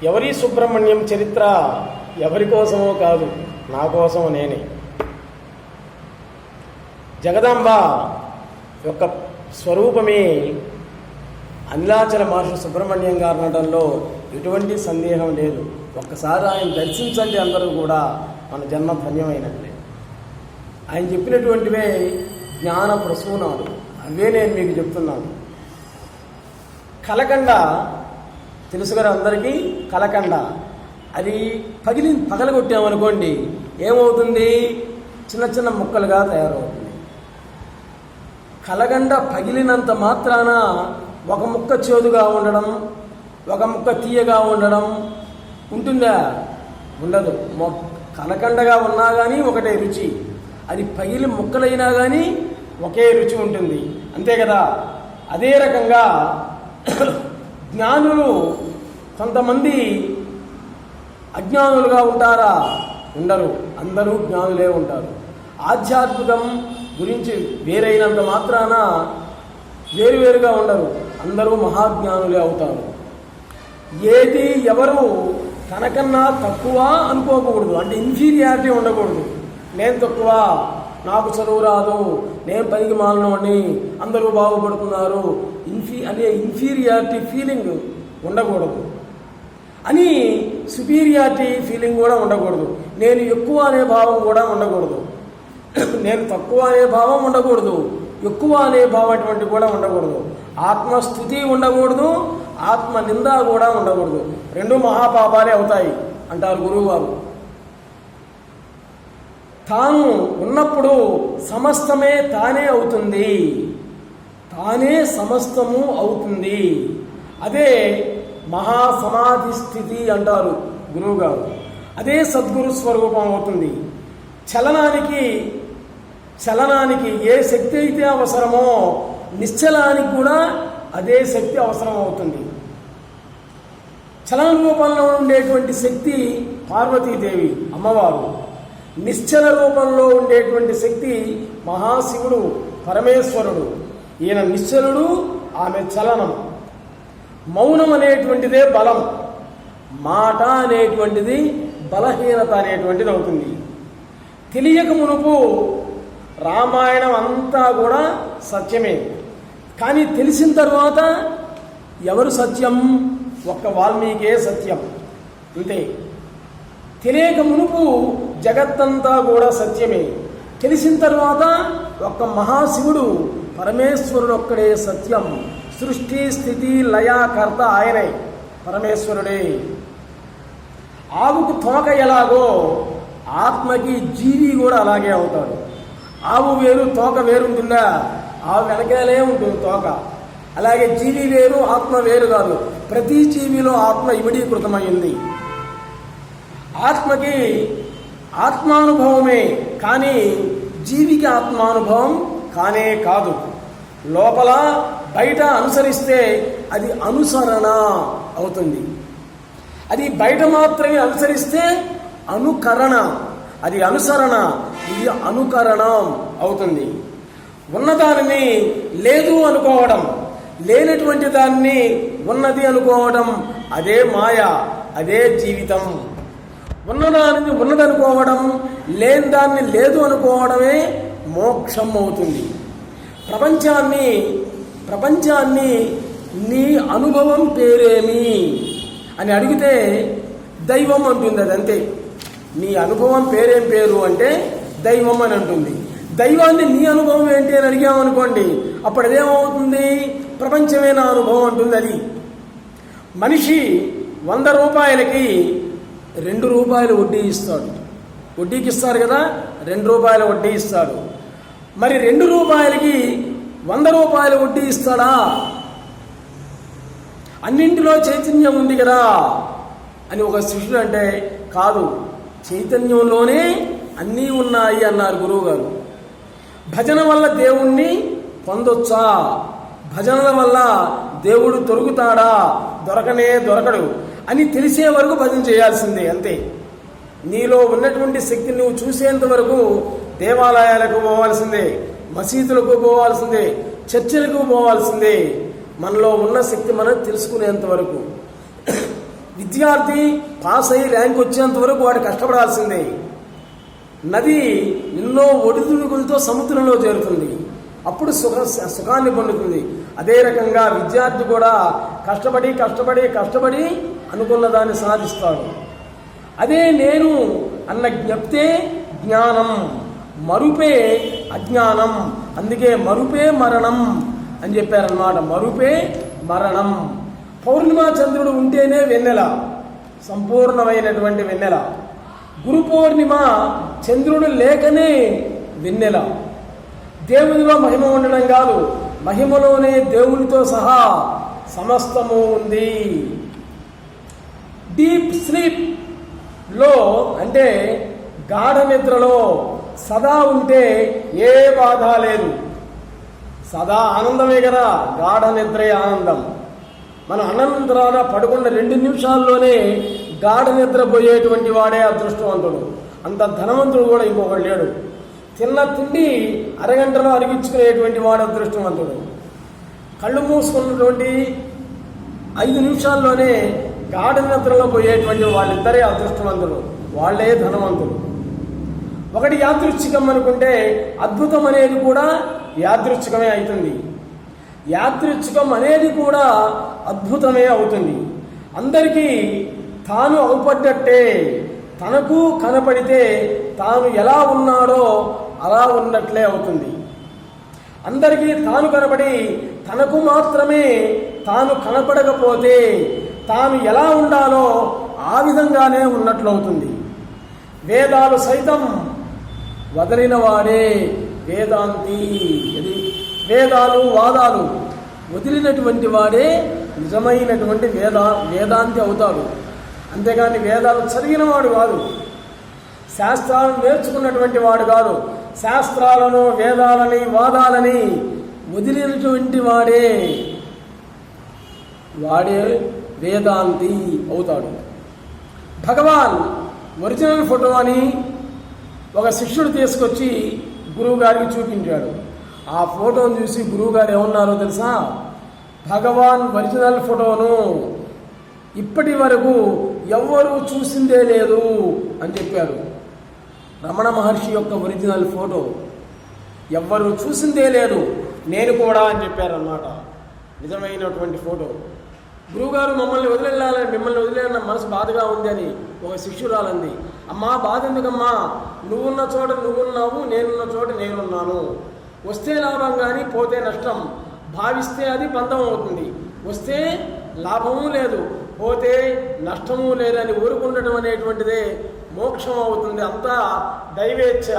ఎవరి సుబ్రహ్మణ్యం చరిత్ర ఎవరి కోసమో కాదు, నా కోసం నేనే. జగదాంబ యొక్క స్వరూపమే అనిలాచల మహర్షి సుబ్రహ్మణ్యం గారు అనడంలో ఎటువంటి సందేహం లేదు. ఒక్కసారి ఆయన దర్శించండి, అందరూ కూడా మన జన్మ ధన్యమైనట్లే. ఆయన చెప్పినటువంటివే జ్ఞాన ప్రసూనాలు, అవే నేను మీకు చెప్తున్నాను. కలకండ తెలుసు కదా అందరికీ. కలకండ అది పగలగొట్టామనుకోండి, ఏమవుతుంది? చిన్న చిన్న ముక్కలుగా తయారవుతుంది. కలగండ పగిలినంత మాత్రాన ఒక ముక్క చేదుగా ఉండడం, ఒక ముక్క తీయగా ఉండడం ఉంటుందా? ఉండదు. కలకండగా ఉన్నా కానీ ఒకటే రుచి, అది పగిలి ముక్కలైనా కానీ ఒకే రుచి ఉంటుంది, అంతే కదా. అదే రకంగా జ్ఞానులు కొంతమంది అజ్ఞానులుగా ఉంటారా? ఉండరు, అందరూ జ్ఞానులే ఉంటారు. ఆధ్యాత్మికం గురించి వేరైనంత మాత్రాన వేరువేరుగా ఉండరు, అందరూ మహాజ్ఞానులే అవుతారు. ఏది ఎవరు తనకన్నా తక్కువ అనుకోకూడదు, అంటే ఇన్ఫీరియారిటీ ఉండకూడదు. నేను తక్కువ, నాకు చదువు రాదు, నేను పనికి మాలినోడిని, అందరూ బాగుపడుతున్నారు అనే ఇన్ఫీరియారిటీ ఫీలింగ్ ఉండకూడదు. అని సుపీరియారిటీ ఫీలింగ్ కూడా ఉండకూడదు. నేను ఎక్కువ అనే భావం కూడా ఉండకూడదు. నేను తక్కువ అనే భావం ఉండకూడదు, ఎక్కువ అనే భావం అటువంటి కూడా ఉండకూడదు. ఆత్మస్థుతి ఉండకూడదు, ఆత్మ నింద కూడా ఉండకూడదు. రెండు మహాపాపాలే అవుతాయి అంటారు గురువుగారు. తాను ఉన్నప్పుడు సమస్తమే తానే అవుతుంది, తానే సమస్తము అవుతుంది. అదే మహాసమాధి స్థితి అంటారు గురువుగారు. అదే సద్గురు స్వరూపం అవుతుంది. చలనానికి ఏ శక్తి అయితే అవసరమో నిశ్చలానికి కూడా అదే శక్తి అవసరం అవుతుంది. చలన రూపంలో ఉండేటువంటి శక్తి పార్వతీదేవి అమ్మవారు, నిశ్చల రూపంలో ఉండేటువంటి శక్తి మహాశివుడు పరమేశ్వరుడు. ఈయన నిశ్చలుడు, ఆమె చలనం. మౌనం అనేటువంటిదే బలం, మాట అనేటువంటిది బలహీనత అనేటువంటిది అవుతుంది. తెలియక మునుపు రామాయణం అంతా కూడా సత్యమే, కానీ తెలిసిన తర్వాత ఎవరు సత్యం? ఒక్క వాల్మీకే సత్యం, అంతే. తెలియక మునుపు జగత్తంతా కూడా సత్యమే, తెలిసిన తర్వాత ఒక్క మహాశివుడు పరమేశ్వరుడు ఒక్కడే సత్యం. సృష్టి స్థితి లయాకర్త ఆయనే, పరమేశ్వరుడే. ఆవుకు తోక ఎలాగో ఆత్మకి జీవి కూడా అలాగే అవుతాడు. ఆవు వేరు, తోక వేరు ఉంటుందా? ఆవు వెనకాలే ఉంటుంది తోక. అలాగే జీవి వేరు, ఆత్మ వేరు కాదు. ప్రతి జీవిలో ఆత్మ ఇమిడీకృతమైంది. ఆత్మకి ఆత్మానుభవమే, కానీ జీవికి ఆత్మానుభవం కానే కాదు. లోపల బయట అనుసరిస్తే అది అనుసరణ అవుతుంది. అది బయట మాత్రమే అనుసరిస్తే అనుకరణ, అది అనుసరణ, ఇది అనుకరణం అవుతుంది. ఉన్నదానిని లేదు అనుకోవడం, లేనటువంటి దాన్ని ఉన్నది అనుకోవడం, అదే మాయ, అదే జీవితం. ఉన్నదానిని ఉన్నదనుకోవడం, లేని దాన్ని లేదు అనుకోవడమే మోక్షం అవుతుంది. ప్రపంచాన్ని నీ అనుభవం పేరేమి అని అడిగితే దైవం అంటుంది. అదంతే. నీ అనుభవం పేరేం పేరు అంటే దైవం అని అంటుంది. దైవాన్ని నీ అనుభవం ఏంటి అని అడిగామనుకోండి, అప్పుడు అదేమవుతుంది? ప్రపంచమే నా అనుభవం అంటుంది. అది మనిషి 100 రూపాయలకి 2 రూపాయలు వడ్డీ ఇస్తాడు. వడ్డీకి ఇస్తారు కదా, 2 రూపాయల వడ్డీ ఇస్తాడు. మరి 2 రూపాయలకి 100 రూపాయల వడ్డీ ఇస్తాడా? అన్నింటిలో చైతన్యం ఉంది కదా అని ఒక శిష్యుడు అంటే, కాదు, చైతన్యంలోనే అన్నీ ఉన్నాయి అన్నారు గురువుగారు. భజన వల్ల దేవుణ్ణి పొందొచ్చా? భజనల వల్ల దేవుడు దొరుకుతాడా? దొరకడు అని తెలిసే వరకు భజన చేయాల్సిందే, అంతే. నీలో ఉన్నటువంటి శక్తిని నువ్వు చూసేంత వరకు దేవాలయాలకు పోవాల్సిందే, మసీదులకు పోవాల్సిందే, చర్చిలకు పోవాల్సిందే. మనలో ఉన్న శక్తి మనం తెలుసుకునేంత వరకు. విద్యార్థి పాస్ అయ్యి ర్యాంక్ వచ్చేంత వరకు వాడు కష్టపడాల్సిందే. నది ఎన్నో ఒడిదుడుకులతో సముద్రంలో చేరుతుంది, అప్పుడు సుఖాన్ని పొందుతుంది. అదే రకంగా విద్యార్థి కూడా కష్టపడి కష్టపడి కష్టపడి అనుకున్న దాన్ని సాధిస్తాడు. అదే నేను అన్న జ్ఞప్తే జ్ఞానం, మరుపే అజ్ఞానం. అందుకే మరుపే మరణం అని చెప్పారన్నమాట. మరుపే మరణం. పౌర్ణిమా చంద్రుడు ఉంటేనే వెన్నెల, సంపూర్ణమైనటువంటి వెన్నెల. గురు పౌర్ణిమ చంద్రుడు లేకనే వెన్నెల. దేవునిలో మహిమ ఉండడం కాదు, మహిమలోనే దేవునితో సహా సమస్తము ఉంది. డీప్ స్లీప్ లో అంటే గాఢ నిద్రలో సదా ఉంటే ఏ బాధ లేదు, సదా ఆనందమే కదా. గాఢ నిద్రే ఆనందం. మనం అనంతరాన పడుకున్న 2 నిమిషాల్లోనే గాఢ నిద్రపోయేటువంటి వాడే అదృష్టవంతుడు. అంత ధనవంతుడు కూడా ఇంకొకడు లేడు. తిన్న తిండి అరగంటలో అరిగించుకునేటువంటి వాడు అదృష్టవంతుడు. కళ్ళు మూసుకున్నటువంటి 5 నిమిషాల్లోనే గాఢ నిద్రలో పోయేటువంటి వాళ్ళిద్దరే అదృష్టవంతుడు, వాళ్లే ధనవంతుడు. ఒకటి యాదృచ్ఛికం అనుకుంటే అద్భుతం అనేది కూడా యాదృచ్ఛికమే అవుతుంది, యాదృచ్ఛికం అనేది కూడా అద్భుతమే అవుతుంది. అందరికీ తాను అవుపడ్డట్టే తనకు కనపడితే తాను ఎలా ఉన్నాడో అలా ఉన్నట్లే అవుతుంది. అందరికీ తాను కనపడి తనకు మాత్రమే తాను కనపడకపోతే తాను ఎలా ఉండాలో ఆ విధంగానే ఉన్నట్లవుతుంది. వేదాలు సైతం వదిలిన వాడే వేదాంతి. వేదాలు వాదాలు వదిలినటువంటి వాడే నిజమైనటువంటి వేదాంతి అవుతాడు. అంతేగాని వేదాలు చదివిన వాడు కాదు, శాస్త్రాలను నేర్చుకున్నటువంటి వాడు కాదు. శాస్త్రాలను వేదాలని వాదాలని వదిలినటువంటి వాడే వేదాంతి అవుతాడు. భగవాన్ ఒరిజినల్ ఫోటో అని ఒక శిష్యుడు తీసుకొచ్చి గురువు గారికి చూపించాడు. ఆ ఫోటోను చూసి గురువుగారు ఏమన్నారో తెలుసా? భగవాన్ ఒరిజినల్ ఫోటోను ఇప్పటి వరకు ఎవ్వరూ చూసిందే లేదు అని చెప్పారు. రమణ మహర్షి యొక్క ఒరిజినల్ ఫోటో ఎవ్వరూ చూసిందే లేదు, నేను కూడా అని చెప్పారన్నమాట. నిజమైనటువంటి ఫోటో. గురువుగారు మిమ్మల్ని వదిలేయాలని మనసు బాధగా ఉంది అని ఒక శిష్యురాలంది. అమ్మా, బాధ ఎందుకమ్మా? నువ్వున్న చోట నువ్వున్నావు, నేనున్న చోట నేనున్నాను. వస్తే లాభం కానీ పోతే నష్టం. భావిస్తే అది బంధం అవుతుంది. వస్తే లాభము లేదు, పోతే నష్టము లేదని ఊరుకుండటం అనేటువంటిదే మోక్షం అవుతుంది. అంతా దైవేచ్ఛ.